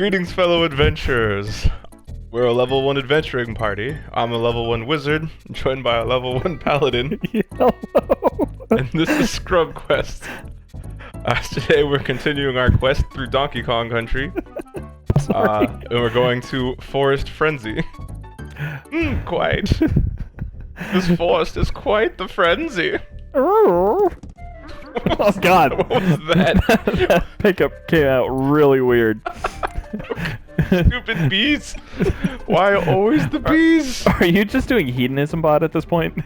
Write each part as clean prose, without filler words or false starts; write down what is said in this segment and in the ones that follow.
Greetings, fellow adventurers. We're a level 1 adventuring party. I'm a level 1 wizard, joined by a level 1 paladin. Hello. And this is Scrub Quest. Today we're continuing our quest through Donkey Kong Country. And we're going to Forest Frenzy. Quite. This forest is quite the frenzy. Oh god. What was that? That pickup came out really weird. Stupid bees. Why always the bees? Are you just doing hedonism bot at this point?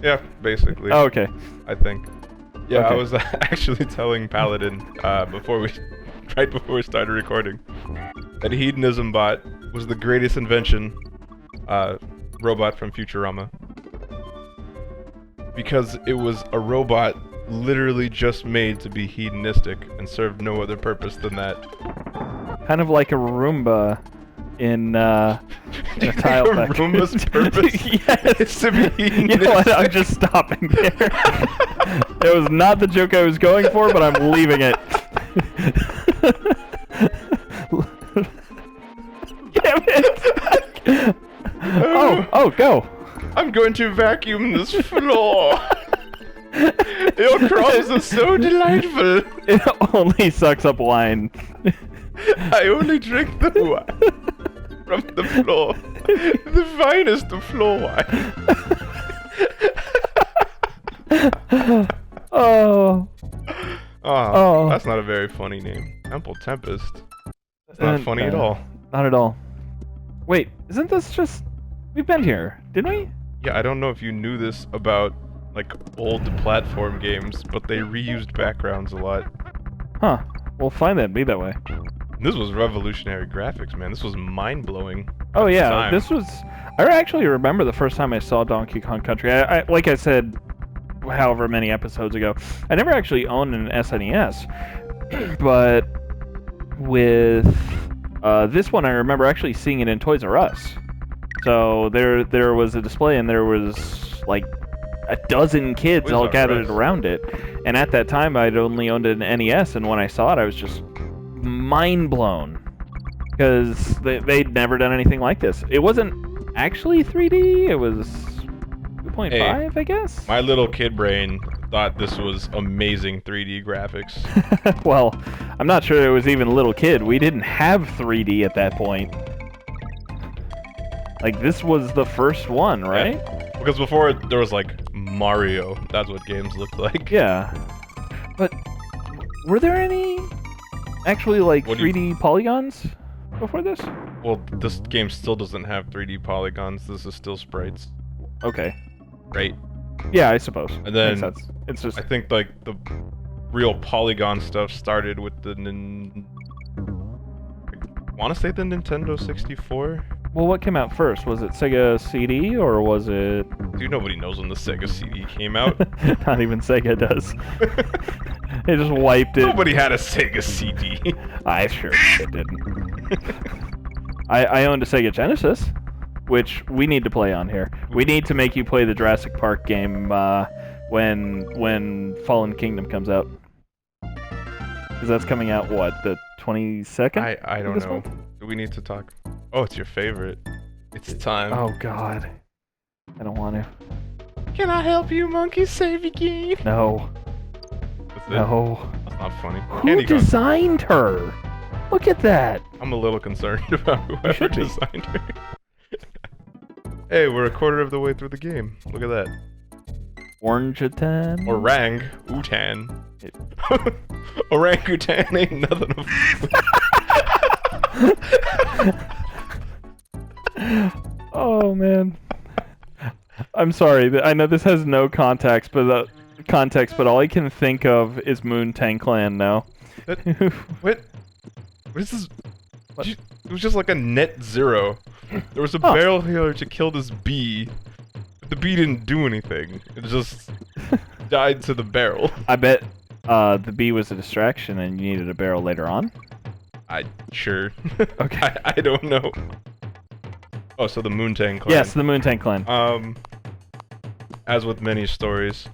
Yeah, basically. Oh, okay. I think. Yeah, Okay. I was actually telling Paladin right before we started recording that hedonism bot was the greatest invention, robot from Futurama. Because it was a robot literally just made to be hedonistic and served no other purpose than that. Kind of like a Roomba in a tile A factory. Roomba's purpose Yes. is to be hedonistic. You know what? I'm just stopping there. It was not the joke I was going for, but I'm leaving it. Damn it! Oh, go! I'm going to vacuum this floor. Your crumbs are so delightful. It only sucks up wine. I only drink the wine from the floor. The finest of floor wine. Oh. Oh, that's not a very funny name. Temple Tempest. That's not funny at all. Not at all. Wait, isn't this just... We've been here, didn't we? Yeah, I don't know if you knew this about, like, old platform games, but they reused backgrounds a lot. Huh. Well, fine then, be that way. This was revolutionary graphics, man. This was mind-blowing. Oh yeah, time. this was... I actually remember the first time I saw Donkey Kong Country. I like I said, however many episodes ago, I never actually owned an SNES, but with this one I remember actually seeing it in Toys R Us. So there was a display and there was like a dozen kids all gathered around it. And at that time I'd only owned an NES, and when I saw it I was just mind blown. Because they'd never done anything like this. It wasn't actually 3D, it was 2.5, Hey, I guess? My little kid brain thought this was amazing 3D graphics. Well, I'm not sure it was even a little kid. We didn't have 3D at that point. Like, this was the first one, right? Yeah. Because before there was like Mario. That's what games looked like. Yeah. But were there any actually like 3D polygons before this? Well, this game still doesn't have 3D polygons. This is still sprites. Okay. Right? Yeah, I suppose. And then makes sense. It's just I think like the real polygon stuff started with the I want to say the Nintendo 64. well, what came out first? Was it Sega CD or was it? Dude, nobody knows when the Sega CD came out. Not even Sega does. They just wiped it. Nobody had a Sega CD. I sure didn't. I owned a Sega Genesis, which we need to play on here. We need to make you play the Jurassic Park game when Fallen Kingdom comes out. Because that's coming out, what, the 22nd? I don't know. Do we need to talk? Oh, it's your favorite. It's time. Oh, God. I don't want to. Can I help you, monkey? Save your game. No. That's it? No. That's not funny. Who Candy Kong. designed her? Look at that. I'm a little concerned about whoever should be. designed her. Hey, we're a quarter of the way through the game. Look at that. Orangutan? Orang Utan. Orangutan ain't nothing of Oh man, I'm sorry. I know this has no context, but all I can think of is Moontang Clan now. What? What is this? What? It was just like a net zero. There was a barrel here to kill this bee, but the bee didn't do anything. It just died to the barrel. I bet the bee was a distraction, and you needed a barrel later on. Sure. Okay. I don't know. Oh, so the Moontang Clan. Yes, the Moontang Clan. As with many stories,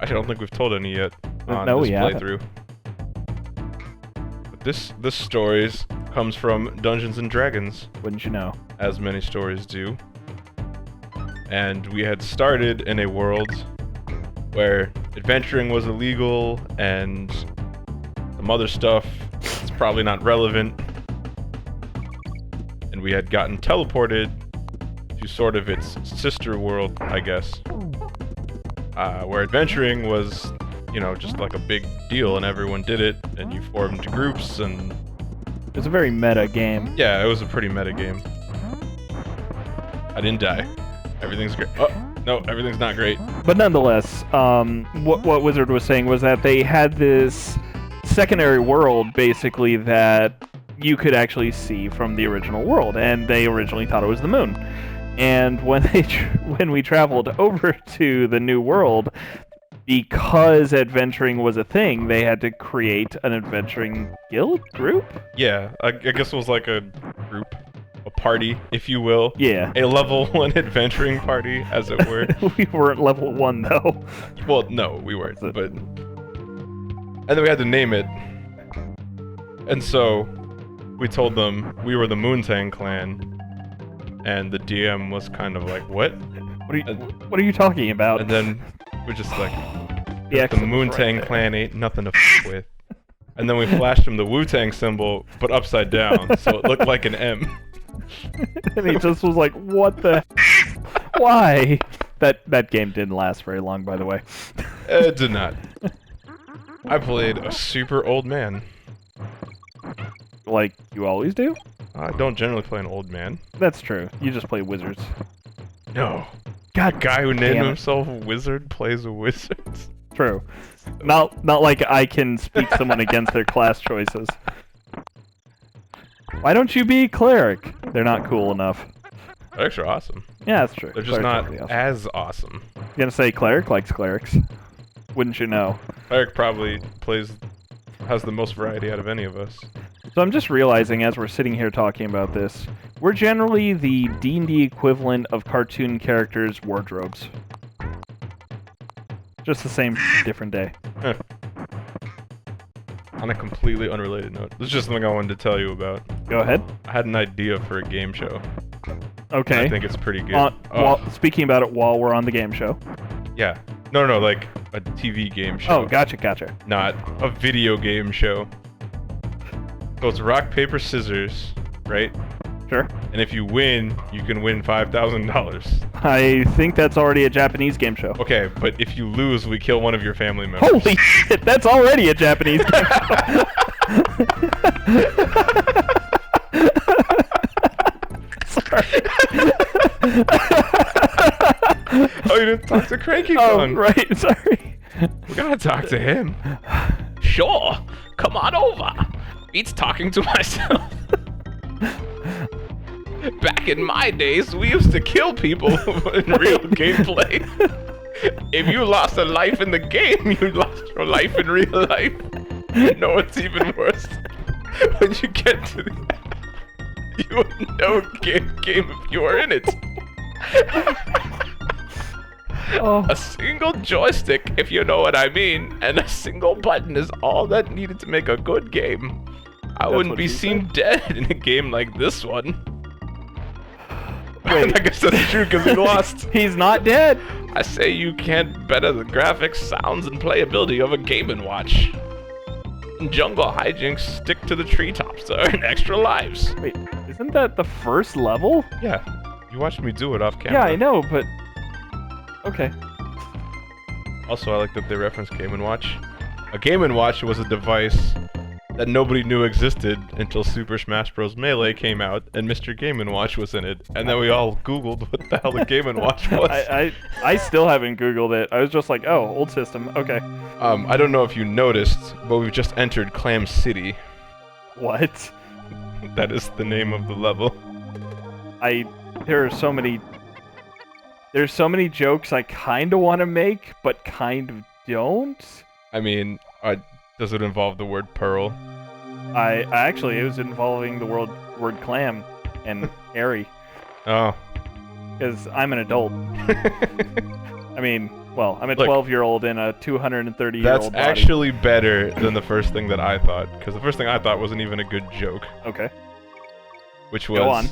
I don't think we've told any yet on No, this we haven't. playthrough. this stories comes from Dungeons and Dragons, Wouldn't you know? as many stories do. And we had started in a world where adventuring was illegal and some other stuff is probably not relevant. And we had gotten teleported to sort of its sister world, I guess, where adventuring was, you know, just like a big deal and everyone did it and you formed groups and... It was a very meta game. Yeah, it was a pretty meta game. I didn't die. Everything's great. Oh, no, everything's not great. But nonetheless, what Wizard was saying was that they had this secondary world, basically, that you could actually see from the original world, and they originally thought it was the moon. And when we traveled over to the new world, because adventuring was a thing, they had to create an adventuring guild group? Yeah, I guess it was like a group, a party, if you will. Yeah. A level 1 adventuring party, as it were. We weren't level 1, though. Well, no, we weren't, but... And then we had to name it. And so, we told them we were the Moontang Clan, and the DM was kind of like, what? What are you talking about? And then we're just like, Yeah, the Moontang Clan ain't nothing to f with. And then we flashed him the Wu-Tang symbol, but upside down, so it looked like an M. And he just was like, what the... Why? That game didn't last very long, by the way. It did not. I played a super old man. Like you always do? I don't generally play an old man. That's true. You just play wizards. No. God, A guy who named damn it. himself a wizard plays a wizard. True. Not like I can speak someone against their class choices. Why don't you be cleric? They're not cool enough. Clerics are awesome. Yeah, that's true. They're just Clerics are not pretty awesome. as awesome. You gonna say cleric likes clerics? Wouldn't you know? Cleric probably has the most variety out of any of us. So I'm just realizing as we're sitting here talking about this, we're generally the D&D equivalent of cartoon characters' wardrobes. Just the same, different day. On a completely unrelated note, this is just something I wanted to tell you about. Go ahead. I had an idea for a game show. Okay. I think it's pretty good. Speaking about it while we're on the game show. Yeah. No, like a TV game show. Oh, gotcha. Not a video game show. So it's rock, paper, scissors, right? Sure. And if you win, you can win $5,000. I think that's already a Japanese game show. Okay, but if you lose, we kill one of your family members. Holy shit, that's already a Japanese game show. Sorry. Oh, you didn't talk to Cranky Oh, Kong. right, sorry. We gotta talk to him. Sure, come on over. It's talking to myself. Back in my days, we used to kill people in real gameplay. If you lost a life in the game, you lost your life in real life. You know what's even worse? When you get to the end, you would know game if you were in it. Oh. A single joystick, if you know what I mean, and a single button is all that needed to make a good game. I wouldn't what be you seen dead in a game like this one. Wait. I guess that's true because he lost. He's not dead. I say you can't better the graphics, sounds, and playability of a GameNWatch. Jungle hijinks stick to the treetops to earn extra lives. Wait, isn't that the first level? Yeah, you watched me do it off camera. Yeah, I know, but... Okay. Also, I like that they reference GameNWatch. A GameNWatch was a device that nobody knew existed until Super Smash Bros. Melee came out and Mr. GameNWatch was in it. And then we all Googled what the hell a GameNWatch was. I still haven't Googled it. I was just like, oh, old system. Okay. I don't know if you noticed, but we've just entered Clam City. What? That is the name of the level. There are so many... There's so many jokes I kind of want to make, but kind of don't. I mean, does it involve the word pearl? I actually, it was involving the word clam and Harry, Oh. because I'm an adult. I mean, Well, I'm a Look, 12-year-old in a 230-year-old That's body. actually better than the first thing that I thought, because the first thing I thought wasn't even a good joke, Okay. which was... Go on.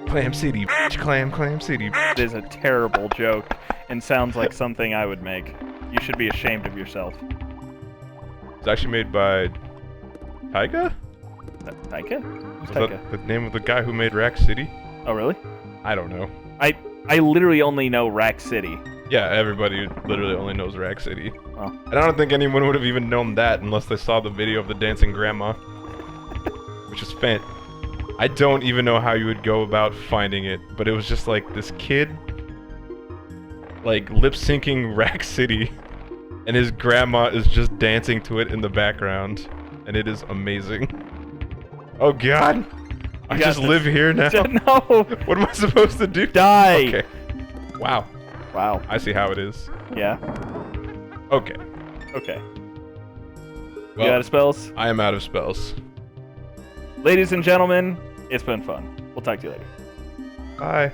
Clam City, bitch, Clam City. It is a terrible joke and sounds like something I would make. You should be ashamed of yourself. It's actually made by... Taika? Taika? Who's Was Taika? that the name of the guy who made Rack City? Oh, really? I don't know. I literally only know Rack City. Yeah, everybody literally only knows Rack City. Oh. And I don't think anyone would have even known that unless they saw the video of the dancing grandma. Which is fan. I don't even know how you would go about finding it, but it was just like this kid, like lip-syncing Rack City, and his grandma is just dancing to it in the background, and it is amazing. Oh god! I got just this. live here now? No! What am I supposed to do? Die! Okay. Wow. Wow. I see how it is. Yeah. Okay. Okay. Well, You out of spells? I am out of spells. Ladies and gentlemen, it's been fun. We'll talk to you later. Bye.